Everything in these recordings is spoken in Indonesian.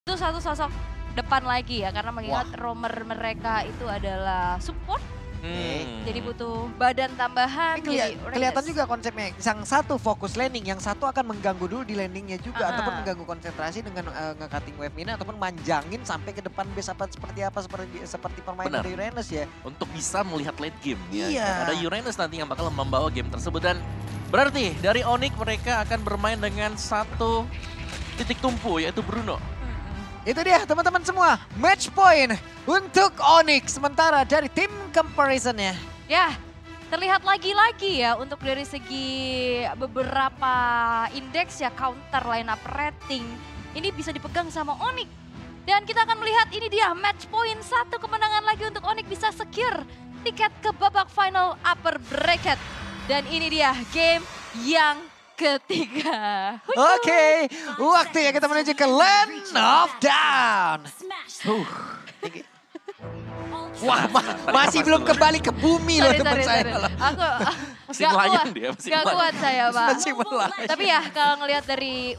Itu satu sosok depan lagi ya, karena mengingat roamer mereka itu adalah support. Jadi butuh badan tambahan. Kelihatan juga konsepnya. Yang satu fokus landing, yang satu akan mengganggu dulu di landingnya juga. Ataupun mengganggu konsentrasi dengan nge-cutting wave ini. Ataupun manjangin sampai ke depan base seperti permainan dari Uranus ya. Untuk bisa melihat late game ya. Iya. Dan ada Uranus nanti yang bakal membawa game tersebut. Dan berarti dari Onyx mereka akan bermain dengan satu titik tumpu yaitu Bruno. Itu dia teman-teman semua, match point untuk Onyx. Sementara dari tim comparison-nya. Ya, terlihat lagi-lagi ya untuk dari segi beberapa indeks ya, counter lineup rating. Ini bisa dipegang sama Onyx. Dan kita akan melihat ini dia match point, satu kemenangan lagi untuk Onyx bisa secure tiket ke babak final upper bracket. Dan ini dia game yang ketiga. Oke, waktunya kita menuju ke Land of Down. Wah, masih belum kembali ke bumi loh teman saya. Aku Masih melayang dia, gak kuat saya Pak. Masih melayang. Tapi ya kalau ngelihat dari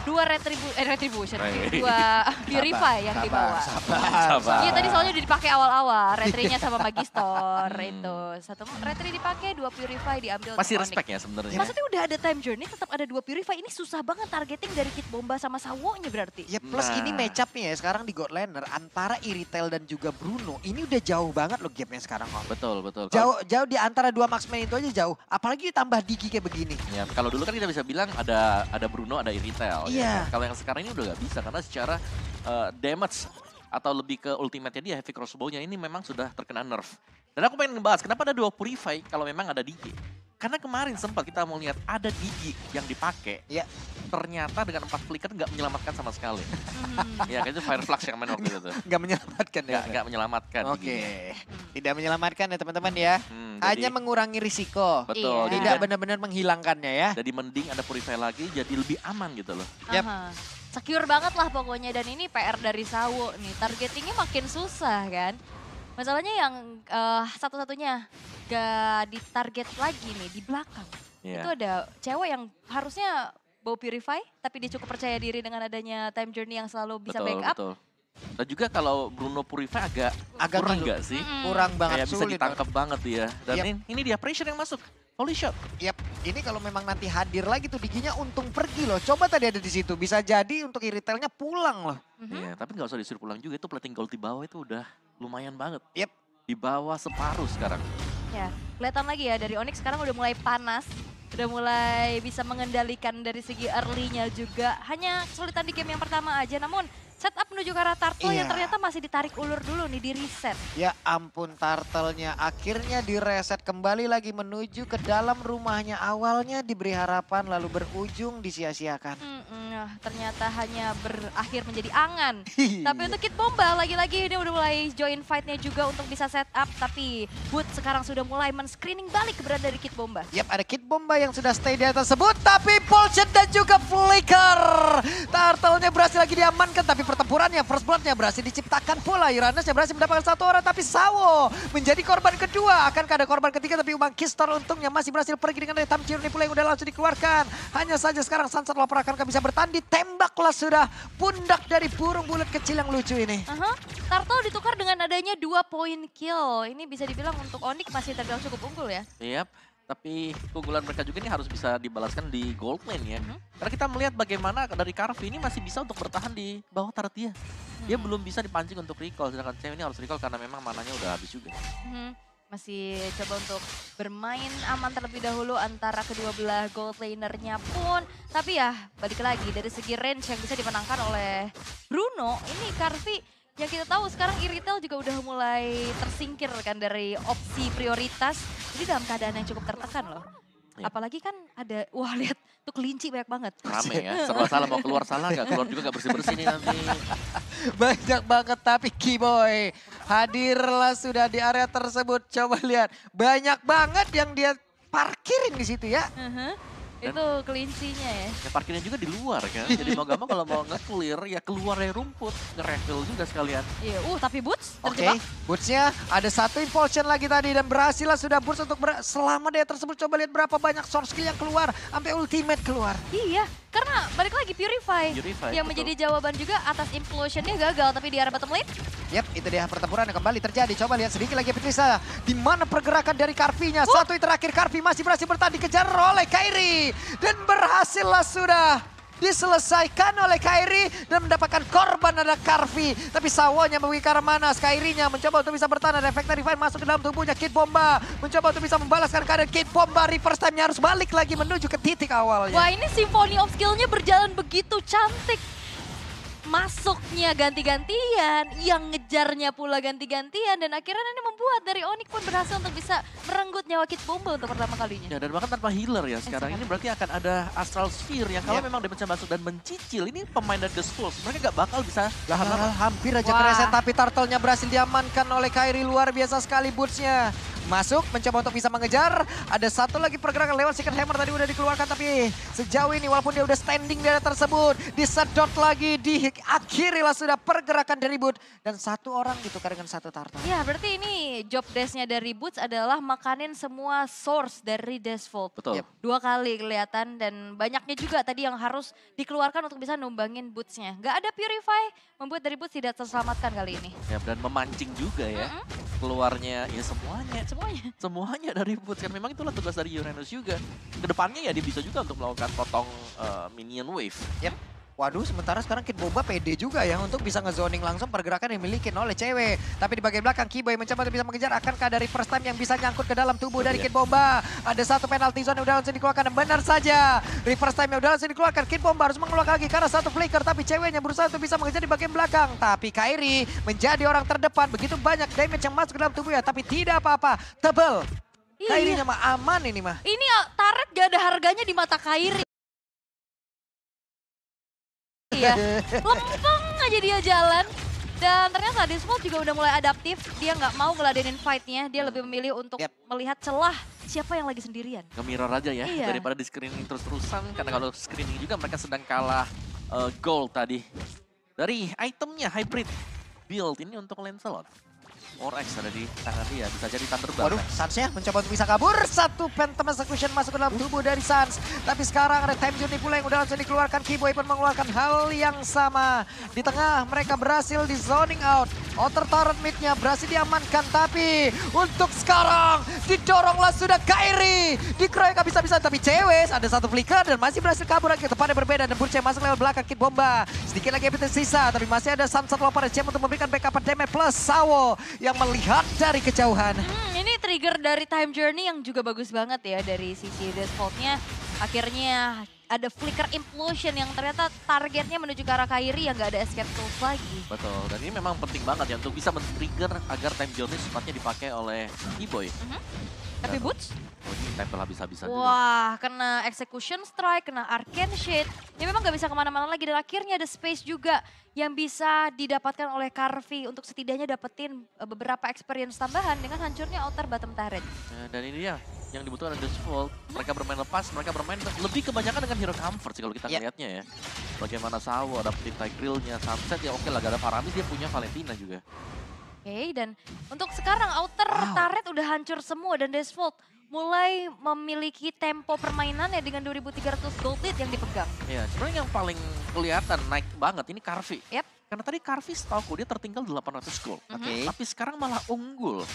dua retribution, dua purify yang dibawa. Sabar. Iya tadi soalnya udah dipakai awal-awal, retrinya sama Magistor itu. Satu retri dipakai, dua purify diambil. Masih respect ya sebenarnya. Maksudnya udah ada time journey, tetap ada dua purify. Ini susah banget targeting dari Kit Bomba sama Sawo-nya berarti. Ya plus ini match up-nya ya sekarang di Godlander antara Iritel dan juga Bruno. Ini udah jauh banget loh gapnya sekarang. Betul. Jauh di antara dua marksman itu aja jauh. Apalagi ditambah Digi kayak begini. Ya, kalau dulu kan kita bisa bilang ada Bruno, ada Iritel. Iya. Ya. Kalau yang sekarang ini udah gak bisa karena secara damage atau lebih ke ultimate-nya dia, heavy crossbow-nya ini memang sudah terkena nerf. Dan aku pengen ngebahas kenapa ada dua purify kalau memang ada Digi. Karena kemarin sempat kita mau lihat ada Digi yang dipakai. Ya. Ternyata dengan 4 flicker nggak menyelamatkan sama sekali. Ya kayaknya Fire Flux yang main waktu itu. Nggak menyelamatkan ya? Nggak menyelamatkan. Oke. Tidak menyelamatkan ya teman-teman ya. Hanya mengurangi risiko. Betul. Tidak benar-benar menghilangkannya ya. Jadi mending ada purify lagi jadi lebih aman gitu loh. Yap. Secure banget lah pokoknya, dan ini PR dari Sawo nih. Targetingnya makin susah kan. Masalahnya yang satu-satunya gak ditarget lagi nih di belakang. Itu ada cewek yang harusnya bawa purify, tapi dia cukup percaya diri dengan adanya time journey yang selalu bisa backup. Betul. Dan juga kalau Bruno purify agak kurang nggak sih? Kurang banget, kayak bisa ditangkap banget dia. Dan ini dia pressure yang masuk. Holy shot. Yap, ini kalau memang nanti hadir lagi tuh Diginya untung pergi loh. Coba tadi ada di situ, bisa jadi untuk Iritelnya pulang loh. Iya, tapi nggak usah disuruh pulang juga. Itu plating gold di bawah itu udah lumayan banget. Yap. Di bawah separuh sekarang. Ya, kelihatan lagi ya dari Onyx sekarang udah mulai panas. Udah mulai bisa mengendalikan dari segi early-nya juga. Hanya kesulitan di game yang pertama aja, namun setup menuju ke arah Turtle yang ternyata masih ditarik ulur dulu nih, di reset. Ya ampun, Turtle-nya akhirnya di reset kembali lagi menuju ke dalam rumahnya. Awalnya diberi harapan lalu berujung disia-siakan. Ternyata hanya berakhir menjadi angan. Tapi untuk Kit Bomba lagi-lagi ini udah mulai join fight-nya juga untuk bisa setup. Tapi Wood sekarang sudah mulai men-screening balik keberadaan dari Kit Bomba. Yap, ada Kit Bomba yang sudah stay di atas tersebut. Tapi Pulsion dan juga Flicker. Turtle-nya berhasil lagi diamankan, tapi pertempurannya, first blood-nya berhasil diciptakan pula. Uranus yang berhasil mendapatkan satu orang, tapi Sawo menjadi korban kedua. Akankah ada korban ketiga, tapi Umang Kistor untungnya masih berhasil pergi dengan Time Journey pula yang udah langsung dikeluarkan. Hanya saja sekarang Sunset Lover akankah bisa bertahan, ditembaklah sudah pundak dari burung bulat kecil yang lucu ini. Turtle ditukar dengan adanya 2 point kill. Ini bisa dibilang untuk Onyx masih terbilang cukup unggul ya. Yap. Tapi keunggulan mereka juga ini harus bisa dibalaskan di gold lane ya. Karena kita melihat bagaimana dari Carvi ini masih bisa untuk bertahan di bawah turret dia. Dia belum bisa dipancing untuk recall, sedangkan cewek ini harus recall karena memang mananya udah habis juga. Masih coba untuk bermain aman terlebih dahulu antara kedua belah gold lanernya pun. Tapi ya balik lagi dari segi range yang bisa dimenangkan oleh Bruno, ini Carvi yang kita tahu sekarang Iritel juga udah mulai tersingkir kan dari opsi prioritas. Jadi dalam keadaan yang cukup tertekan loh. Apalagi kan ada, wah lihat tuh kelinci banyak banget. Rame ya, serba salah mau keluar salah nggak keluar juga nggak bersih-bersih nih nanti. Banyak banget, tapi Keyboy hadirlah sudah di area tersebut. Coba lihat, banyak banget yang dia parkirin di situ ya. Itu kelincinya ya. Ya parkirnya juga di luar kan. Jadi mau gak mau kalau mau nge-clear ya keluar dari rumput. Nge-refill juga sekalian. Iya, tapi Boots Oke, terjebak. Boots-nya ada satu impulsion lagi tadi dan berhasil lah sudah Boots untuk selama dia tersebut. Coba lihat berapa banyak source skill yang keluar, sampai ultimate keluar. Iya, karena balik lagi Purify. yang betul. menjadi jawaban juga atas implosionnya gagal, tapi di arah bottom lane. Yap, itu dia pertempuran yang kembali terjadi. Coba lihat sedikit lagi Petrisa. Di mana pergerakan dari Karvi-nya. Satu yang terakhir Karvi masih berhasil bertahan dikejar oleh Kairi. Dan berhasillah sudah diselesaikan oleh Kairi dan mendapatkan korban ada Karvi. Tapi Sawonya merugi ke arah mana? Kairi-nya mencoba untuk bisa bertahan. Ada efek Refine masuk ke dalam tubuhnya Kid Bomba. Mencoba untuk bisa membalaskan keadaan Kid Bomba. Reverse time-nya harus balik lagi menuju ke titik awalnya. Wah, ini Symphony of Skill-nya berjalan begitu cantik. Masuknya ganti-gantian, yang ngejarnya pula ganti-gantian, dan akhirnya ini membuat dari Onyx pun berhasil untuk bisa merenggut nyawa Kid Bomba untuk pertama kalinya. Ya dan bahkan tanpa healer ya sekarang ini berarti akan ada Astral Sphere yang kalau memang dia masuk dan mencicil ini pemain dari The Spurs mereka gak bakal bisa Hampir aja Wah. kereset tapi turtle-nya berhasil diamankan oleh Kairi. Luar biasa sekali Boots-nya. Masuk, mencoba untuk bisa mengejar. Ada satu lagi pergerakan lewat Secret Hammer tadi udah dikeluarkan. Tapi sejauh ini walaupun dia udah standing di area tersebut. Disedot lagi, diakhirilah sudah pergerakan dari Boots. Dan satu orang ditukar dengan satu turtle. Ya, berarti ini job desk-nya dari Boots adalah makanin semua source dari Deathfall. Betul. Yep. 2 kali kelihatan dan banyaknya juga tadi yang harus dikeluarkan untuk bisa numbangin Boots-nya. Gak ada Purify, membuat dari Boots tidak terselamatkan kali ini. Ya dan memancing juga ya. Keluarnya ya semuanya. Semuanya dari Boots kan memang itulah tugas dari Uranus juga. Kedepannya ya dia bisa juga untuk melakukan potong minion wave. Yep. Waduh, sementara sekarang Kid Bomba pede juga ya untuk bisa ngezoning langsung pergerakan yang dimiliki oleh cewek. Tapi di bagian belakang Kiboy mencoba untuk bisa mengejar. Akankah dari first time yang bisa nyangkut ke dalam tubuh dari Kid Bomba? Ada satu penalty zone yang udah langsung dikeluarkan dan benar saja. Reverse time yang udah langsung dikeluarkan. Kid Bomba harus mengeluarkan lagi karena satu flicker. Tapi ceweknya berusaha untuk bisa mengejar di bagian belakang. Tapi Kairi menjadi orang terdepan. Begitu banyak damage yang masuk ke dalam tubuhnya. Tapi tidak apa-apa. Tebel. Kairinya mah aman ini mah. Ini Turret gak ada harganya di mata Kairi. Iya, lempeng aja dia jalan. Dan ternyata Deathfall juga udah mulai adaptif. Dia nggak mau ngeladenin fight-nya. Dia lebih memilih untuk melihat celah siapa yang lagi sendirian. Nge-mirror aja ya, Iya. daripada di screening terus-terusan. Karena kalau screening juga mereka sedang kalah gold tadi. Dari itemnya hybrid build ini untuk Lancelot. Orex ada di tangan dia, bisa jadi Thunderbolt. Waduh, Sans-nya mencoba untuk bisa kabur. Satu Phantom Execution masuk ke dalam tubuh dari Sans. Tapi sekarang ada Time Journey pula yang udah langsung dikeluarkan. Kiboy pun mengeluarkan hal yang sama. Di tengah mereka berhasil di zoning out. Outer turret mid-nya berhasil diamankan. Tapi untuk sekarang didoronglah sudah Kairi. Dikeroyok habis-habisan. Tapi cewek ada satu flicker dan masih berhasil kabur lagi. Tempatnya berbeda dan Burce masuk lewat belakang Kid Bomba. Sedikit lagi epitek sisa. Tapi masih ada Sans satu lompatan jam untuk memberikan backup damage plus Sawo yang melihat dari kejauhan. Ini trigger dari Time Journey yang juga bagus banget ya dari sisi Deathfall-nya. Akhirnya ada flicker implosion yang ternyata targetnya menuju ke arah Kairi yang gak ada escape tools lagi. Betul, dan ini memang penting banget ya untuk bisa men-trigger agar time journey sepatnya dipakai oleh Kiboy. Tapi Boots? Oh, ini tempel habis-habisan juga. Wah, kena Execution Strike, kena Arcane Shade. Ya memang gak bisa kemana-mana lagi dan akhirnya ada space juga yang bisa didapatkan oleh Karvi untuk setidaknya dapetin beberapa experience tambahan dengan hancurnya outer bottom turret. Ya, dan ini dia yang dibutuhkan ada Deathfall. Mereka bermain lepas, mereka bermain lebih kebanyakan dengan hero comfort sih kalau kita ngelihatnya ya. Bagaimana Sawo dapetin Tigreal-nya, Sunset ya oke lah, gak ada Paramis, dia punya Valentina juga. Oke, dan untuk sekarang outer turret udah hancur semua dan Deathfall mulai memiliki tempo permainannya dengan 2.300 gold lead yang dipegang. Ya, sebenarnya yang paling kelihatan naik banget ini Karvi. Yep. Karena tadi Karvi setauku dia tertinggal 800 gold. Oke. Tapi sekarang malah unggul.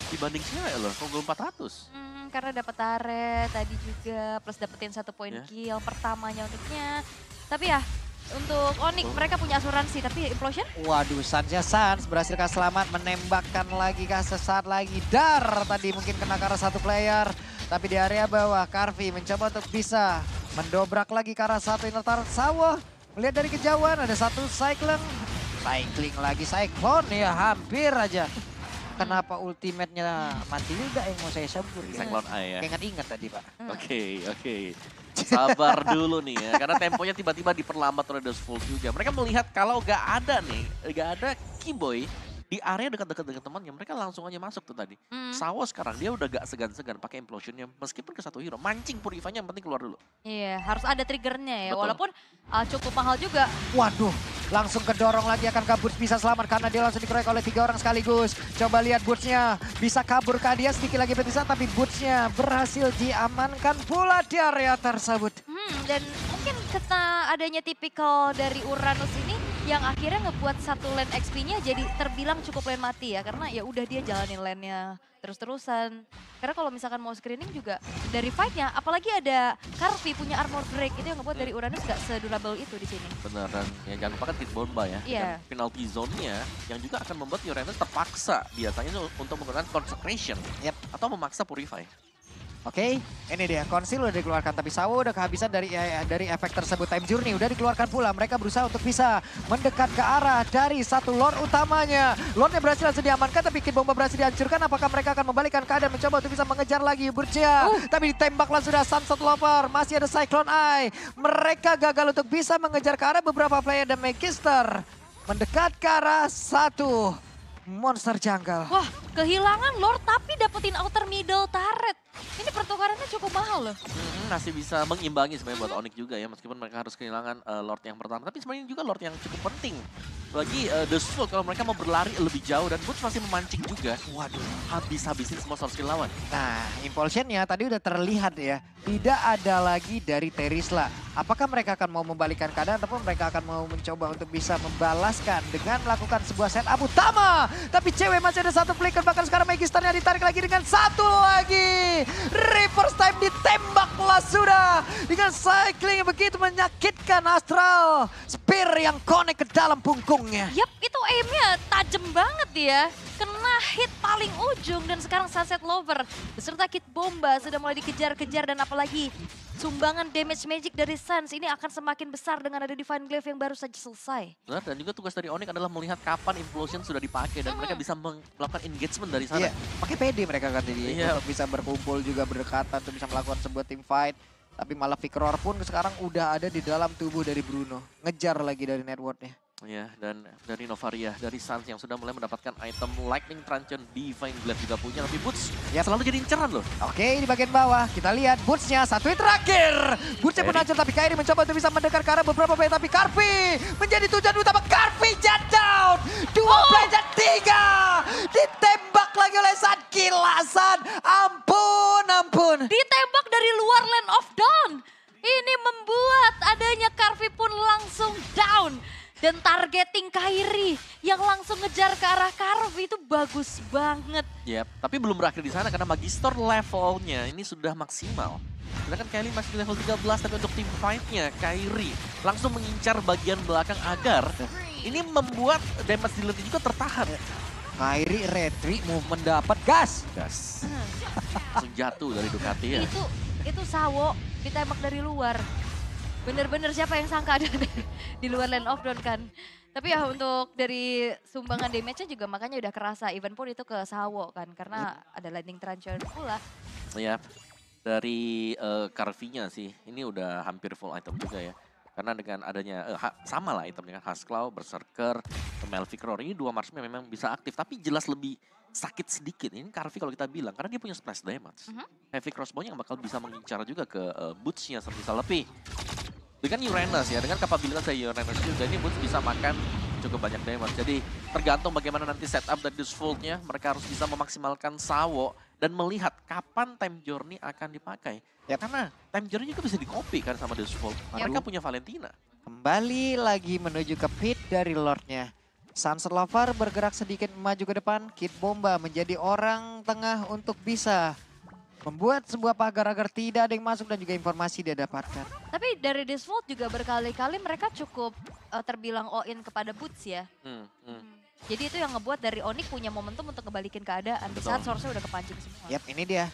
Dibanding cewek loh, unggul 400. Karena dapat turret tadi juga, plus dapetin 1 poin kill pertamanya untuknya. Tapi ya, untuk Onyx mereka punya asuransi, tapi implosion? Waduh, Sans-nya Sans berhasilkah selamat menembakkan lagi kah sesaat lagi. Dar tadi mungkin kena ke arah satu player. Tapi di area bawah, Karvi mencoba untuk bisa mendobrak lagi ke arah satu inner turret. Sawo melihat dari kejauhan ada satu cycling lagi, Cyclone ya hampir aja. Kenapa ultimate-nya Matilda yang mau saya sebut? Cyclone Eye ya. Ingat-ingat tadi Pak. Oke. Sabar dulu nih ya, karena temponya tiba-tiba diperlambat oleh Deathfall juga. Mereka melihat kalau gak ada nih, gak ada Kiboy, di area dekat-dekat dengan temannya, mereka langsung aja masuk tuh tadi. Sawo sekarang dia udah gak segan-segan pakai implosionnya, meskipun ke satu hero, mancing Purify-nya yang penting keluar dulu. Iya, harus ada triggernya ya. Betul. Walaupun cukup mahal juga. Waduh, langsung kedorong lagi akankah Boots bisa selamat karena dia langsung dikeroyok oleh 3 orang sekaligus. Coba lihat Boots-nya, bisa kabur ke dia sedikit lagi berpisah tapi Boots-nya berhasil diamankan pula di area tersebut. Dan mungkin karena adanya tipikal dari Uranus ini yang akhirnya ngebuat satu lane XP-nya jadi terbilang cukup lane mati ya. Karena ya udah dia jalanin lane-nya terus-terusan. Karena kalau misalkan mau screening juga dari fight-nya, apalagi ada Karvi punya armor break, itu yang ngebuat dari Uranus gak sedurable itu di sini. Benar, dan ya jangan lupa kan Kid Bomba ya. Iya. Dan penalty zone-nya yang juga akan membuat Uranus terpaksa biasanya untuk menggunakan Consecration. Atau memaksa Purify. Oke, ini dia. Conceal udah dikeluarkan tapi Sawo udah kehabisan dari efek tersebut. Time Journey udah dikeluarkan pula. Mereka berusaha untuk bisa mendekat ke arah dari satu Lord utamanya. Lordnya berhasil langsung diamankan tapi Kid Bomba berhasil dihancurkan. Apakah mereka akan membalikkan keadaan mencoba untuk bisa mengejar lagi Burcia? Tapi ditembaklah sudah Sunset Lover. Masih ada Cyclone Eye. Mereka gagal untuk bisa mengejar ke arah beberapa player dan Magister. Mendekat ke arah satu monster jungle. Wah, kehilangan Lord tapi dapetin outer middle turret. Ini pertukarannya cukup mahal loh. Masih bisa mengimbangi sebenarnya buat Onyx juga ya, meskipun mereka harus kehilangan Lord yang pertama. Tapi sebenarnya juga Lord yang cukup penting bagi The Sword kalau mereka mau berlari lebih jauh, dan Boots masih memancing juga. Waduh, habis-habisin semua source skill lawan. Nah, impulsionnya tadi udah terlihat ya. Tidak ada lagi dari Terisla. Apakah mereka akan mau membalikkan keadaan ataupun mereka akan mau mencoba untuk bisa membalaskan dengan melakukan sebuah setup utama. Tapi cewek masih ada satu flicker, bahkan sekarang Magisternya ditarik lagi dengan satu lagi. Reverse time ditembaklah sudah. Dengan cycling yang begitu menyakitkan Astral. Spear yang connect ke dalam punggungnya. Yap, itu aimnya tajam banget ya. Kena hit paling ujung dan sekarang Sunset Lover beserta Kid Bomba sudah mulai dikejar-kejar, dan apalagi sumbangan damage magic dari Suns ini akan semakin besar dengan ada Divine Glaive yang baru saja selesai. Benar, dan juga tugas dari Onyx adalah melihat kapan Implosion sudah dipakai dan mereka bisa melakukan engagement dari sana. Iya, pakai PD mereka kan jadi Iya. untuk bisa berkumpul juga berdekatan untuk bisa melakukan sebuah team fight. Tapi malah Victor pun sekarang udah ada di dalam tubuh dari Bruno. Ngejar lagi dari networknya. Ya, dan dari Novaria, dari Suns yang sudah mulai mendapatkan item Lightning Truncheon, Divine Glaive juga punya, tapi Boots selalu jadi inceran loh. Oke, di bagian bawah kita lihat Boots-nya satu hit terakhir. Boots-nya pun hancur tapi Kairi mencoba untuk bisa mendekat ke arah beberapa player, tapi Karvi menjadi tujuan utama. Karvi jet down. Dua player, tiga. Ditembak lagi oleh San Kilasan. Ampun. Ditembak dari luar Land of Dawn. Ini membuat adanya Karvi pun langsung down. Dan targeting Kairi yang langsung ngejar ke arah Karvi itu bagus banget. Yap, tapi belum berakhir di sana karena Magister levelnya ini sudah maksimal. Sedangkan Kylie masih di level 13, tapi untuk team fight-nya Kairi langsung mengincar bagian belakang agar ini membuat damage dealer juga tertahan. Kairi retreat movement dapat gas. Langsung jatuh dari Ducati ya. Itu Sawo ditembak dari luar. Bener-bener siapa yang sangka ada di luar Land of Dawn kan. Tapi ya untuk dari sumbangan damage-nya juga makanya udah kerasa. Even pun itu ke Sawo kan, karena ada Lightning Truncheon pula. Ya, dari Karvi-nya sih, ini udah hampir full item juga ya. Karena dengan adanya, sama lah item dengan Husklaw, Berserker, Melvic Roar, ini dua marksman memang bisa aktif. Tapi jelas lebih sakit sedikit. Ini Karvi kalau kita bilang, karena dia punya splash damage. Heavy Crossbow yang bakal bisa mengincar juga ke Boots-nya semisal lebih. Dengan Uranus ya, dengan kapabilitas dari Uranus juga, ini Boots bisa makan cukup banyak damage. Jadi tergantung bagaimana nanti setup dari Dusfold-nya, mereka harus bisa memaksimalkan Sawo dan melihat kapan Time Journey akan dipakai. Ya karena Time Journey juga bisa di-copy kan sama Dusfold. Mereka punya Valentina. Kembali lagi menuju ke pit dari Lordnya. Sunset Lover bergerak sedikit maju ke depan. Kid Bomba menjadi orang tengah untuk bisa membuat sebuah pagar agar tidak ada yang masuk dan juga informasi dia dapatkan. Tapi dari Disvolt juga berkali-kali mereka cukup terbilang all-in kepada Boots ya. Jadi itu yang ngebuat dari Onyx punya momentum untuk ngebalikin keadaan. Di saat source-nya udah kepancing semua. Yap, ini dia.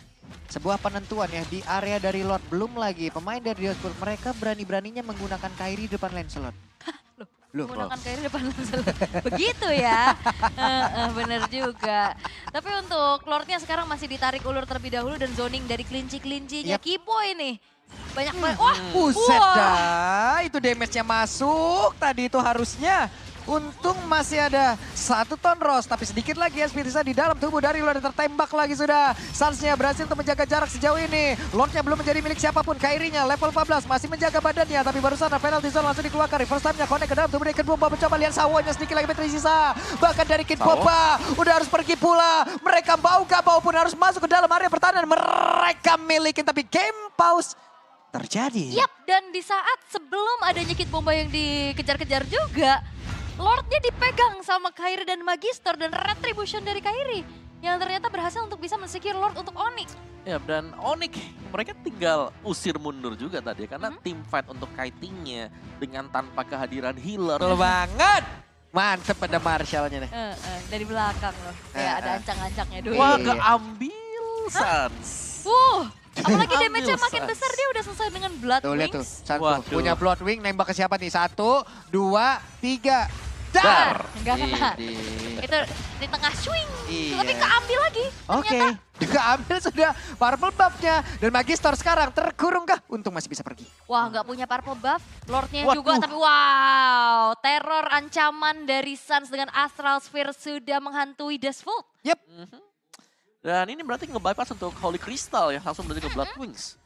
Sebuah penentuan ya di area dari Lord. Belum lagi pemain dari Disvolt mereka berani-beraninya menggunakan Kairi depan lane slot. Loh, menggunakan Kairi depan Lancelot. Begitu ya. Bener juga. Tapi untuk Lordnya sekarang masih ditarik ulur terlebih dahulu dan zoning dari kelinci-kelincinya Kipo ini. Banyak banget. Wah, Buset dah, itu damage-nya masuk. Tadi itu harusnya Untung masih ada 1 ton Rose, tapi sedikit lagi ya Spirisa di dalam tubuh dari Lord tertembak lagi sudah. Suns-nya berhasil untuk menjaga jarak sejauh ini. Lord-nya belum menjadi milik siapapun. Kyrie-nya level 14 masih menjaga badannya, tapi barusan penalty zone langsung dikeluarkan. First time-nya connect ke dalam tubuh dari Kid Bomba, mencoba lihat Sawonya sedikit lagi tersisa. Bahkan dari Kid Bomba udah harus pergi pula. Mereka mau gak mau pun harus masuk ke dalam area pertahanan mereka miliki, tapi game pause terjadi. Yap, dan di saat sebelum adanya Kid Bomba yang dikejar-kejar juga, Lord-nya dipegang sama Kyrie dan Magister dan Retribution dari Kyrie yang ternyata berhasil untuk bisa men-secure Lord untuk Onyx. Ya, dan Onyx mereka tinggal usir mundur juga tadi karena team fight untuk kiting-nya dengan tanpa kehadiran healer. Betul banget. Mantep pada Marshall-nya nih. Dari belakang loh, kayak ada ancang-ancangnya dulu. Wah, keambil Suns. Apalagi damage-nya Ambil makin Suns. besar, dia udah selesai dengan Blood Tuh lihat tuh, Wings. Suns tuh Waduh. punya Bloodwing, nembak ke siapa nih? 1, 2, 3, dar! Dar. Enggak kena. Ini. Itu di tengah swing, Iya. tapi keambil lagi. Oke, Ternyata juga ambil sudah purple buff-nya. Dan Magister sekarang terkurung kah? Untung masih bisa pergi. wah, nggak punya purple buff, Lord-nya Waduh. juga, tapi wow, teror ancaman dari Suns dengan Astral Sphere sudah menghantui Desvolt. Yep. Dan ini berarti nge-bypass untuk Holy Crystal ya, langsung berarti ke Blood Wings.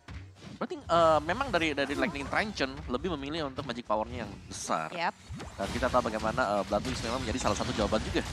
Berarti memang dari Lightning Truncheon lebih memilih untuk magic power-nya yang besar. Yap. Dan kita tahu bagaimana Blood Wings memang menjadi salah satu jawaban juga.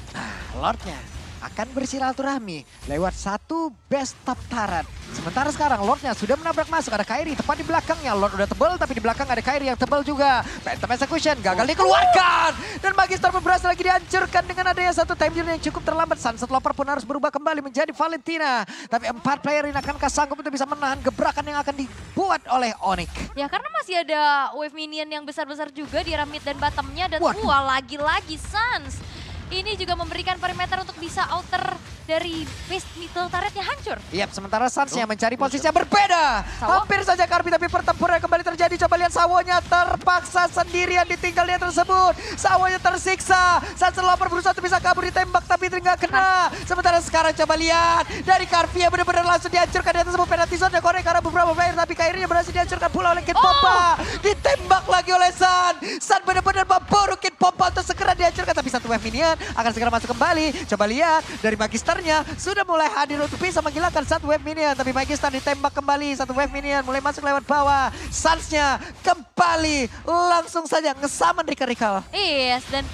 Lordnya akan bersilaturahmi lewat 1 best top turret. Sementara sekarang Lordnya sudah menabrak masuk, ada Kyrie tepat di belakangnya. Lord udah tebal tapi di belakang ada Kyrie yang tebal juga. Phantom Execution gagal dikeluarkan. Dan Magister berhasil lagi dihancurkan dengan adanya 1 time unit yang cukup terlambat. Sunset Lover pun harus berubah kembali menjadi Valentina. Tapi 4 player ini akankah sanggup untuk bisa menahan gebrakan yang akan dibuat oleh Onyx? Ya karena masih ada wave minion yang besar-besar juga di arah mid dan bottomnya. Dan Waduh. lagi-lagi Suns. Ini juga memberikan perimeter untuk bisa outer dari base middle turretnya hancur. Yap, sementara Suns-nya mencari posisi yang berbeda. Sawo? Hampir saja Karpi, tapi pertempuran kembali terjadi. Coba lihat Sawonya terpaksa sendirian ditinggal dia tersebut. Sawonya tersiksa. Sunset Lover berusaha untuk bisa kabur, ditembak tapi nggak kena. Sementara sekarang coba lihat. Dari Karpi yang benar-benar langsung dihancurkan dia tersebut. Penalty zone-nya korek karena beberapa player. Tapi Kyrie berhasil dihancurkan pula oleh Kid Pompa. Ditembak lagi oleh Sun. Sun benar-benar memburu Kid Pompa untuk segera dihancurkan. Tapi 1 wave minion akan segera masuk kembali. Coba lihat dari Magisternya sudah mulai hadir untuk bisa menghilangkan 1 wave minion. Tapi Magister ditembak kembali, 1 wave minion mulai masuk lewat bawah. Suns-nya kembali langsung saja ngesaman Rika-Rikal. Yes, dan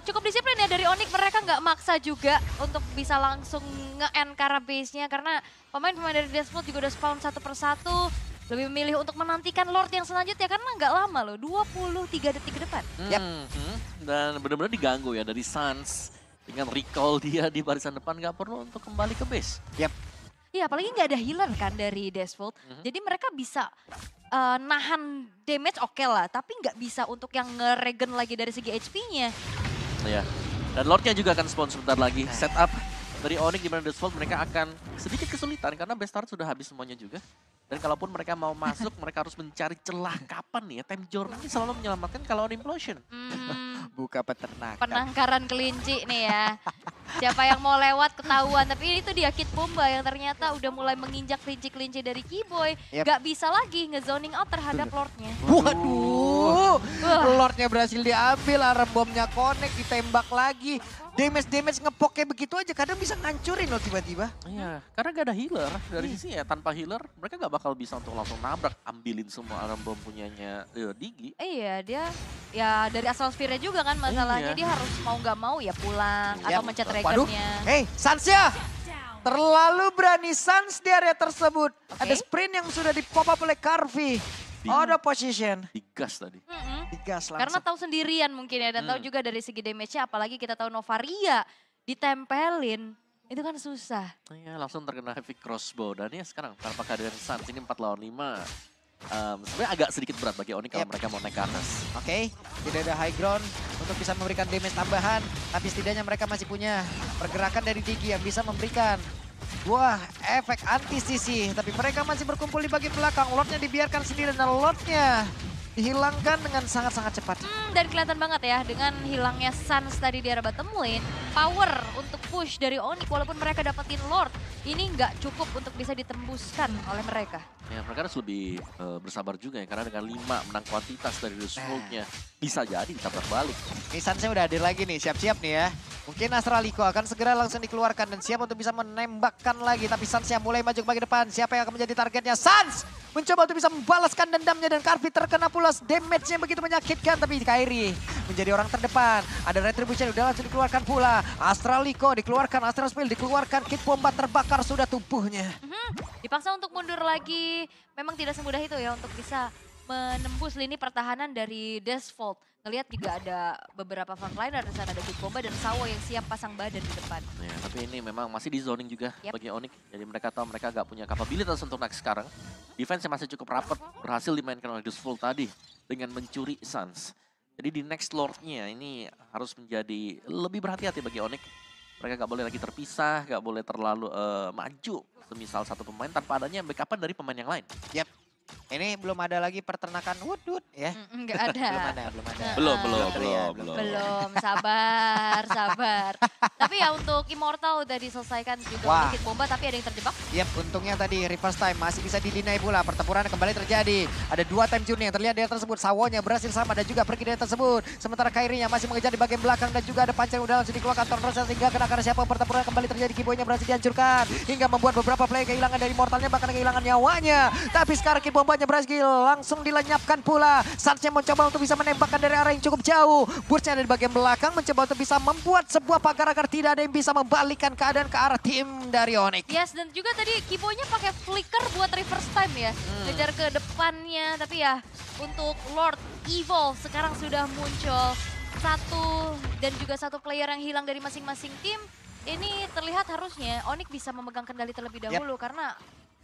cukup disiplin ya dari Onyx. Mereka nggak maksa juga untuk bisa langsung nge-end ke arah base-nya. Karena pemain-pemain dari Desvolt juga udah spawn 1 persatu. Lebih memilih untuk menantikan Lord yang selanjutnya karena nggak lama loh, 23 detik ke depan. Yap. Dan benar-benar diganggu ya dari Suns. Dengan recall dia di barisan depan nggak perlu untuk kembali ke base. Yap. Iya, apalagi nggak ada healer kan dari Desvolt. Jadi mereka bisa nahan damage oke lah, tapi nggak bisa untuk yang nge-regen lagi dari segi HP-nya. Ya. Dan Lordnya juga akan spawn sebentar lagi. Setup dari Onyx di mana Desvolt mereka akan sedikit kesulitan karena base turret sudah habis semuanya juga. Dan kalaupun mereka mau masuk, mereka harus mencari celah kapan nih ya. Time Journey ini selalu menyelamatkan kalau ada implosion. Buka peternakan. Penangkaran kelinci nih ya. Siapa yang mau lewat ketahuan. Tapi itu dia Kid Bomba yang ternyata udah mulai menginjak kelinci-kelinci dari Keyboy. Yep. Gak bisa lagi nge-zoning out terhadap Lordnya. Waduh, Wah. Lordnya berhasil diambil, arm bomnya connect, ditembak lagi. Damage ngepok kayak begitu aja, kadang bisa ngancurin loh tiba-tiba. Iya, karena gak ada healer. Dari sisi ya tanpa healer, mereka gak bakal bisa untuk langsung nabrak, ambilin semua alarm bom punyanya Digi. Iya, dia ya dari Astral Sphere juga kan masalahnya. Iya. Dia harus mau gak mau ya pulang atau mencet Waduh, Dragon-nya. Suns-nya terlalu berani Suns di area tersebut. Oke. Ada sprint yang sudah di-pop up oleh Karvi. Out of position. Digas tadi. Digas langsung. Karena tahu sendirian mungkin ya, dan tahu juga dari segi damage-nya, apalagi kita tahu Novaria ditempelin, itu kan susah. Iya, langsung terkena heavy crossbow. Dan ya sekarang tanpa kehadiran Suns, ini 4 lawan 5. Sebenarnya agak sedikit berat bagi Onyx kalau mereka mau naik ke atas. Oke, tidak ada high ground untuk bisa memberikan damage tambahan. Tapi setidaknya mereka masih punya pergerakan dari Digi yang bisa memberikan efek anti sisi. Tapi mereka masih berkumpul di bagian belakang. Lordnya dibiarkan sendiri dan Lordnya dihilangkan dengan sangat-sangat cepat. Dan kelihatan banget ya dengan hilangnya Suns tadi di arah bottom lane, power untuk push dari Onyx walaupun mereka dapetin Lord, ini nggak cukup untuk bisa ditembuskan oleh mereka. Ya, mereka harus lebih bersabar juga ya, karena dengan 5 menang kuantitas dari Result-nya bisa jadi ditabrak balik. Nih Suns-nya udah hadir lagi nih, siap-siap nih ya. Mungkin Astraliko akan segera langsung dikeluarkan dan siap untuk bisa menembakkan lagi. Tapi Suns-nya mulai maju ke bagian depan. Siapa yang akan menjadi targetnya? Suns mencoba untuk bisa membalaskan dendamnya dan Karvi terkena pula damage-nya begitu menyakitkan. Tapi Kairi menjadi orang terdepan. Ada Retribution udah langsung dikeluarkan pula. Astraliko dikeluarkan, Astral Spill dikeluarkan. Kit Bomba terbakar sudah tubuhnya. Dipaksa untuk mundur lagi, memang tidak semudah itu ya untuk bisa menembus lini pertahanan dari Desfault. Ngelihat juga ada beberapa frontliner di sana, ada Kit Bomba dan Sawo yang siap pasang badan di depan. Ya, tapi ini memang masih di zoning juga bagi Onyx. Jadi mereka tahu mereka gak punya kapabilitas untuk naik sekarang. Defense-nya masih cukup rapat, berhasil dimainkan oleh Desfault tadi dengan mencuri Suns. Jadi di next Lord-nya ini harus menjadi lebih berhati-hati bagi Onyx. Mereka gak boleh lagi terpisah, gak boleh terlalu maju. Semisal satu pemain tanpa adanya backupan dari pemain yang lain. Yap. Ini belum ada lagi peternakan wood ya. Enggak ada. Belum Belum, sabar. Tapi ya untuk Immortal udah diselesaikan juga oleh Kit Bomba, tapi ada yang terjebak. Yap, untungnya tadi reverse time masih bisa didinai pula. Pertempuran kembali terjadi. Ada 2 time journey yang terlihat di daerah tersebut. Sawonya berhasil sama dan juga pergi dari tersebut. Sementara Kairi-nya masih mengejar di bagian belakang dan juga ada pancar udah langsung dikeluarkan Tornrosa sehingga kena siapa. Pertempuran kembali terjadi. Kiboynya berhasil dihancurkan hingga membuat beberapa player kehilangan dari Immortalnya, bahkan kehilangan nyawanya. Tapi sekarang Kit Bombanya berhasil langsung dilenyapkan pula. Suns-nya mencoba untuk bisa menembakkan dari arah yang cukup jauh. Burst-nya ada di bagian belakang mencoba untuk bisa membuat sebuah pagar agar tidak ada yang bisa membalikkan keadaan ke arah tim dari Onyx. Yes, dan juga tadi Kibonya pakai flicker buat reverse time ya. Kejar ke depannya, tapi ya untuk Lord Evolve sekarang sudah muncul. Dan juga satu player yang hilang dari masing-masing tim. Ini terlihat harusnya Onyx bisa memegang kendali terlebih dahulu karena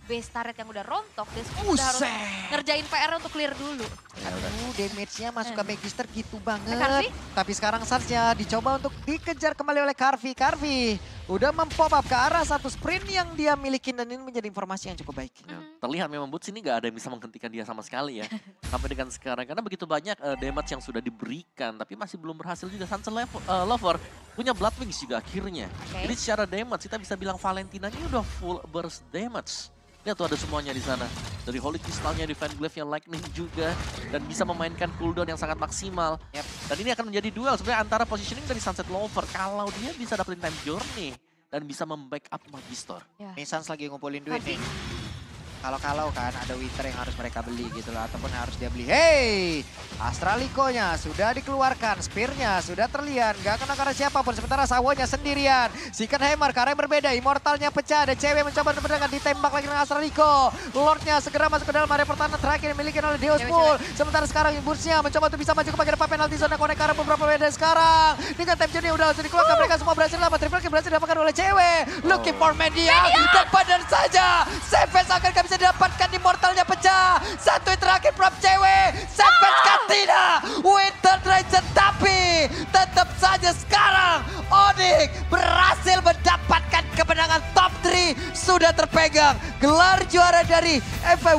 base turret yang udah rontok, udah harus ngerjain PR untuk clear dulu. Aduh, damage-nya masuk ke Magister gitu banget. Karvi? Tapi sekarang Suns-nya dicoba untuk dikejar kembali oleh Karvi. Karvi udah mempop up ke arah satu sprint yang dia miliki dan ini menjadi informasi yang cukup baik. Ya, terlihat memang Boots ini gak ada yang bisa menghentikan dia sama sekali ya. Sampai dengan sekarang, karena begitu banyak damage yang sudah diberikan, tapi masih belum berhasil juga. Suns Lover punya Blood Wings juga akhirnya. Jadi secara damage kita bisa bilang Valentina ini udah full burst damage. Lihat tuh ada semuanya di sana. Dari Holy Crystal-nya, Divine Glaive-nya, Lightning juga. Dan bisa memainkan cooldown yang sangat maksimal. Dan ini akan menjadi duel sebenarnya antara positioning dari Sunset Lover. Kalau dia bisa dapetin time journey dan bisa membackup Magister. Nih Suns lagi ngumpulin duit nih. Kalau kan ada Winter yang harus mereka beli gitu loh. Ataupun harus dia beli. Hey! Astraliko-nya sudah dikeluarkan. Spear-nya sudah terlihat. Gak kena karena siapapun. Sementara Sawonya sendirian. Secret Hammer karena berbeda. Immortalnya pecah. Ada cewek mencoba untuk berdekat. Ditembak lagi dengan Astraliko. Lord-nya segera masuk ke dalam area pertahanan terakhir yang dimiliki oleh Deus Pool. Sementara sekarang Burst-nya mencoba untuk bisa maju ke bagian depan penalti zone yang konek ke arah beberapa medan sekarang. Dengan time journey udah langsung dikeluarkan. Mereka semua berhasil lama. Triple kill berhasil didapatkan oleh cewek. Looking for media. Dan badan saja. Savage akan bisa didapatkan, Immortalnya pecah. Satu yang terakhir prop cewek. Savage kan tidak. Winter Dragon, tapi tetap saja sekarang Onyx berhasil mendapatkan kemenangan top 3. Sudah terpegang gelar juara dari FA